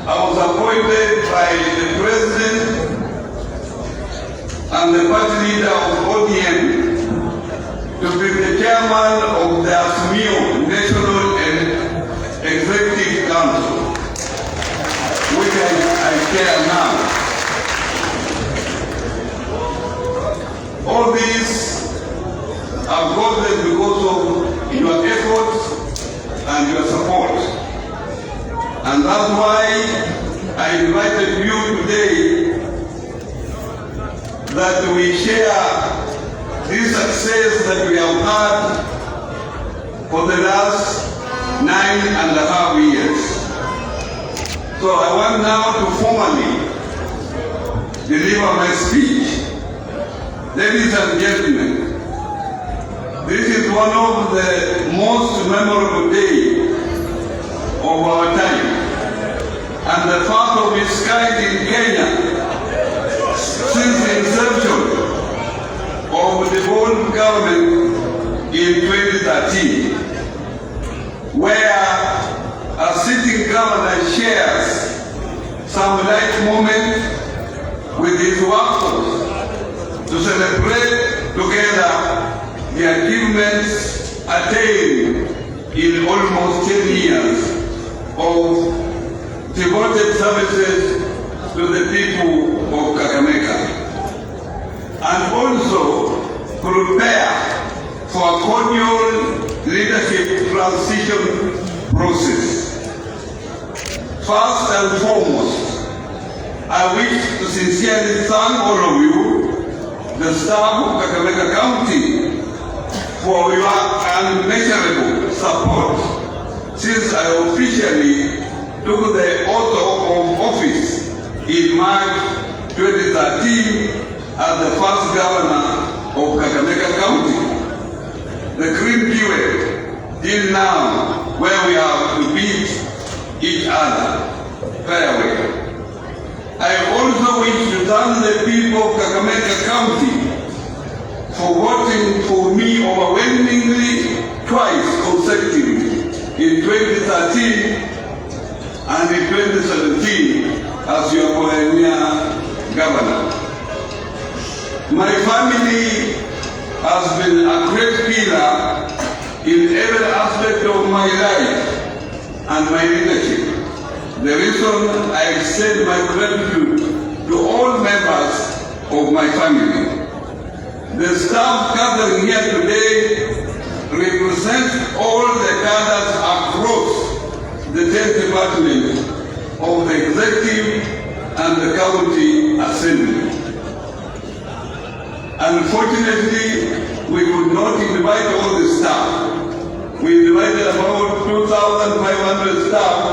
I was appointed by the president and the party leader of ODM to be the chairman of the ASMIO National Executive Council, which I chair now. All these are gotten because of your efforts and your support. And that's why I invited you today, that we share this success that we have had for the last 9.5 years. So I want now to formally deliver my speech. Ladies and gentlemen, this is one of the most memorable days of our time, and the first of its kind in Kenya since the inception of the whole government in 2013, where a sitting governor shares some light moment with his workforce to celebrate together the achievements attained in almost 10 years of devoted services to the people of Kakamega, and also prepare for a cordial leadership transition process. First and foremost, I wish to sincerely thank all of you, the staff of Kakamega County, for your unmeasurable support since I officially took the oath of office in March 2013 as the first governor of Kakamega County. The green period till now, where we have to beat each other fairway. I also wish to thank the people of Kakamega County for voting for me overwhelmingly twice consecutively in 2013 and in 2017 as your pioneer governor. My family has been a great pillar in every aspect of my life and my leadership. The reason I extend my gratitude to all members of my family. The staff gathering here today represents all the cadres across the 10 departments of the executive and the county assembly. Unfortunately, we could not invite all the staff. We invited about 2,500 staff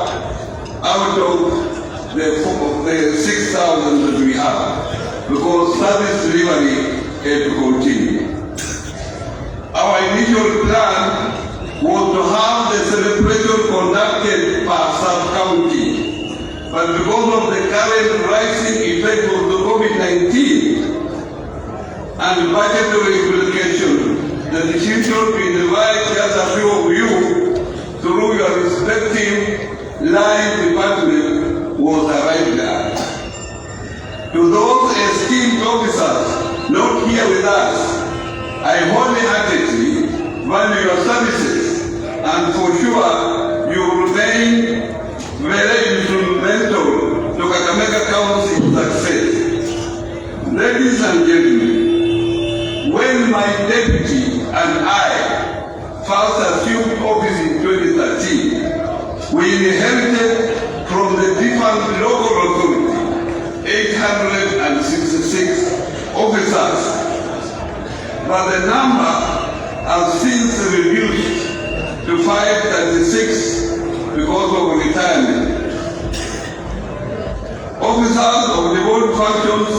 out of the 6,000 that we have, because service delivery had to continue. Our initial plan was to have the celebration conducted per sub-county, but because of the current rising effect of the COVID-19 and budgetary implications, the decision to invite just a few of you through your respective line department was arrived at. To those esteemed officers not here with us, I wholeheartedly value your services, and for sure you will remain very instrumental to Kakamega County's success. Ladies and gentlemen, when my deputy and I first assumed office in 2013, we inherited from the different local authority 866 officers, but the number has since reduced to 536 because of retirement. Officers of the board functions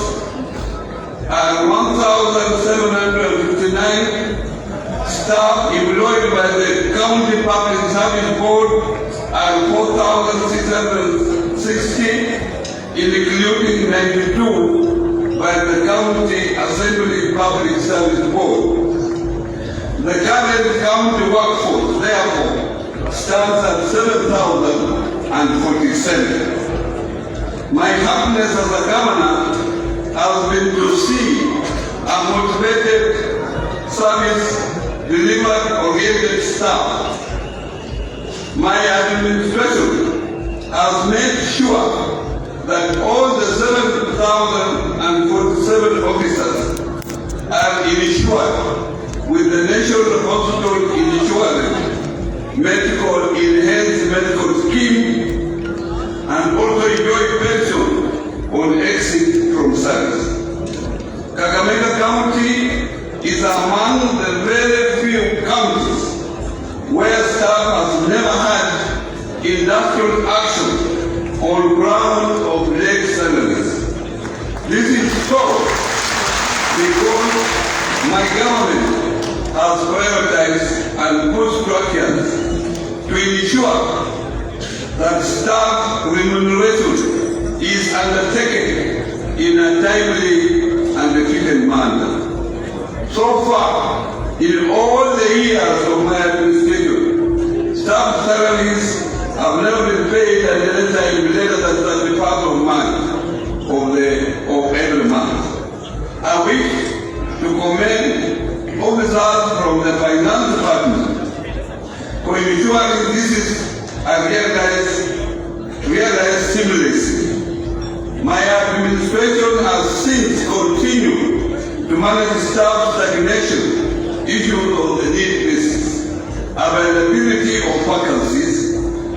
are 1,759. Staff employed by the County Public Service Board are 4,660, including 92 by the County Assembly Public Service Board. The current county workforce, therefore, stands at 7,047. My happiness as a governor has been to see a motivated, service-delivered-oriented staff. My administration has made sure that all the 7,047 officers are insured with the National Hospital Insurance Enhanced Medical Scheme, and also enjoy pension on exit from service. Kakamega County is among the very few counties where staff has never had industrial action on ground of late salaries. This is so because my government has prioritized and put structures to ensure that staff remuneration is undertaken in a timely and efficient manner. So far, in all the years of my administration, staff salaries have never been paid at any time later than 31st of March of every month. I wish to commend officers from the finance department for ensuring this is a realized seamlessly. My administration has since continued to manage staff stagnation, issues of the need basis, availability of vacancies,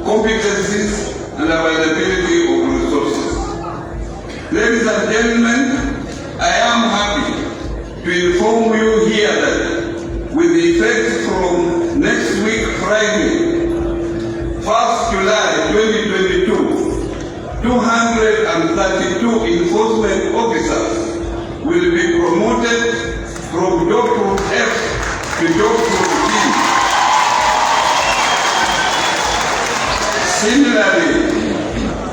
competencies, and availability of resources. Ladies and gentlemen, I am happy to inform you here that with effect from next week Friday, 1st July 2022, 232 enforcement officers will be promoted from job group F to job group G. Similarly,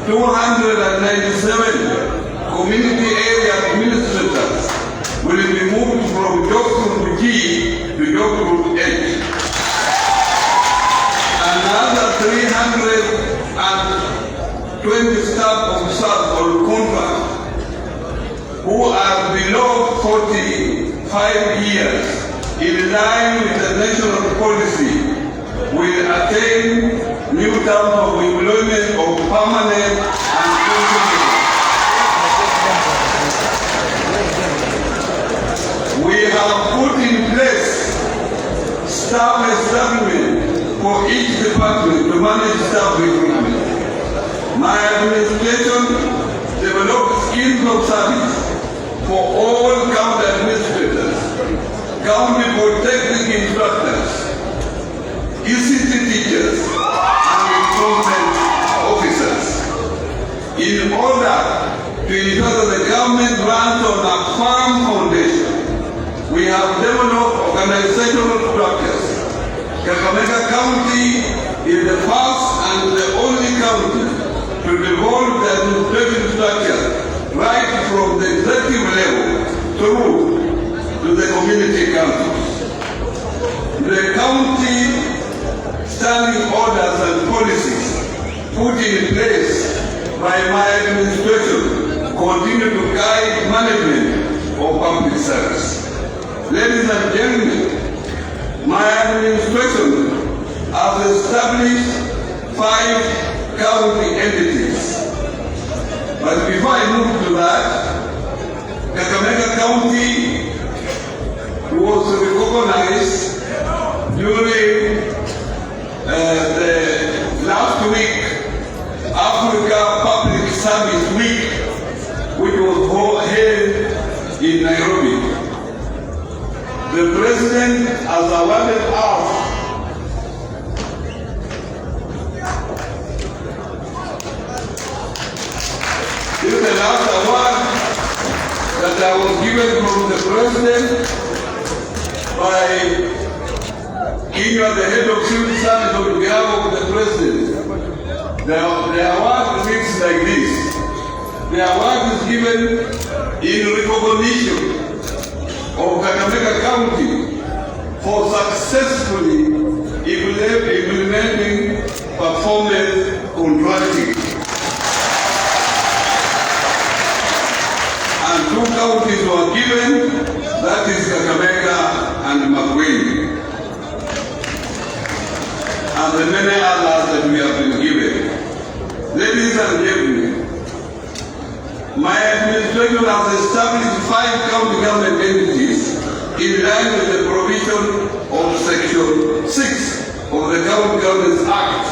297 community area administrators will be moved from job group G to job group H. Another 320 staff officers on contract who are below 45 years in line with the national policy will attain new terms of employment of permanent and temporary. We have put in place staff establishment for each department to manage staff recruitment. My administration developed schemes of service for all county administrators, county polytechnic instructors, ECT teachers, and enrollment officers. In order to ensure that the government runs on a firm foundation, we have developed organizational structures. Kakamega County is the first and the only county to develop the administrative structure right from the executive level through to the community councils. The county standing orders and policies put in place by my administration continue to guide management of public service. Ladies and gentlemen, my administration has established 5 county entities. But before I move to that, Kakamega County was recognized during the last week, Africa Public Service Week, which was held in Nairobi. The President has awarded us this is the last award that I was given from the President by you are the head of civil service on behalf of the President. The award reads like this. The award is given in recognition of Kakamega County for successfully implementing performance contracting. And 2 counties were given, that is Kakamega and Makueni, and the many others that we have been given. Ladies and gentlemen, my administration has established 5 county government entities in line with the provision of Section 6 of the County Governments Act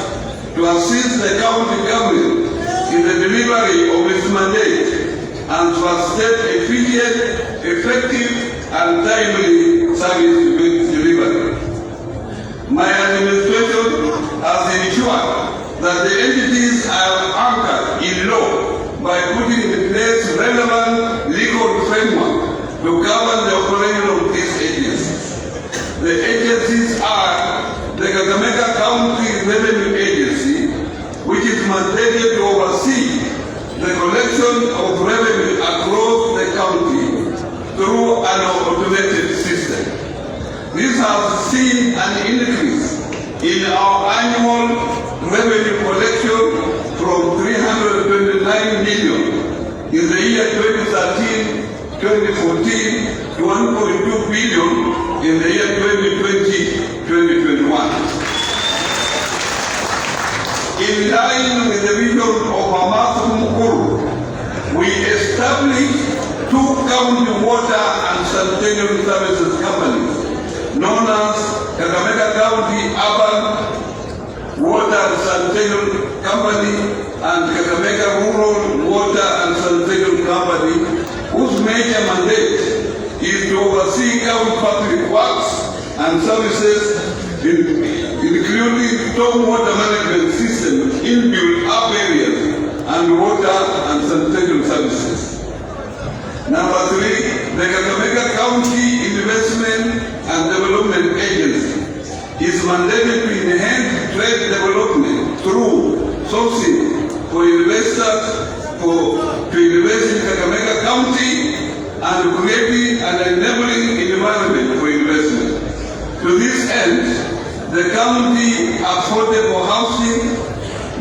to assist the county government in the delivery of its mandate and to facilitate efficient, effective, and timely service delivery. My administration has ensured that the entities are anchored in law by putting in place relevant legal framework to govern the operation of these agencies. The agencies are the Kakamega County Revenue Agency, which is mandated to oversee the collection of revenue across the county through an automated system. This has seen an increase in our annual revenue collection from 329 million in the year 2013-2014 to 1.2 billion in the year 2020-2021. In line with the vision of Amasu Mukuru, we established 2 county water and sanitary services companies known as Kakamega County Urban Water and Sanitation Company and Kakamega Rural Water and Sanitation company whose major mandate is to oversee county public works and services, including stormwater management system, inbuilt up areas, and water and sanitation services. Number 3, the Kakamega County Investment and Development Agency is mandated to enhance trade development through sourcing for investors to invest in Kakamega County and creating an enabling environment for investment. To this end, the county affordable housing,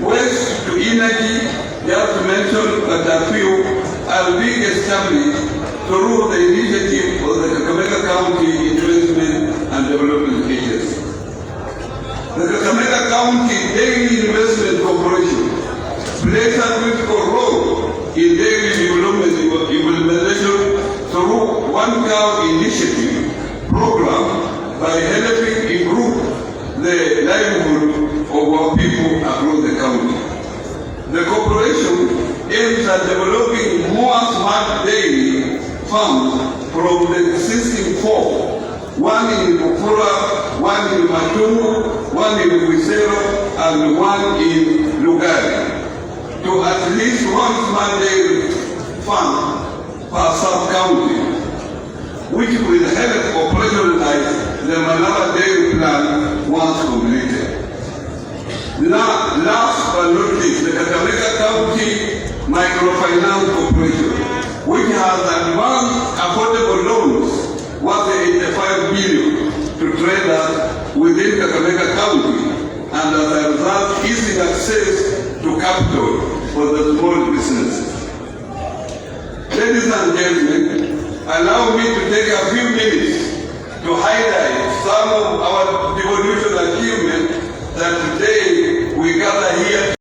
waste to energy, just to mention but a few, are being established through the initiative of the Kakamega County Investment and Development Agency. The Kakamega County Daily Investment Corporation plays a critical role in daily development implementation through One Cow Initiative program by helping improve the livelihood of our people across the county. The corporation aims at developing more smart dairy farms from the existing 4, one in Bukura, one in Matumu, one in Wisero, and one in Lugari, to at least one smart dairy farm per sub-county, which will help operationalize the Malawa Dairy Plan once completed. Last but not least, the Kakamega County Microfinance Corporation, which has advanced affordable loans worth 85 billion to traders within Kakamega County, and as a result, easy access to capital for the small businesses. Ladies and gentlemen, allow me to take a few minutes to highlight some of our devolution achievements that today we gather here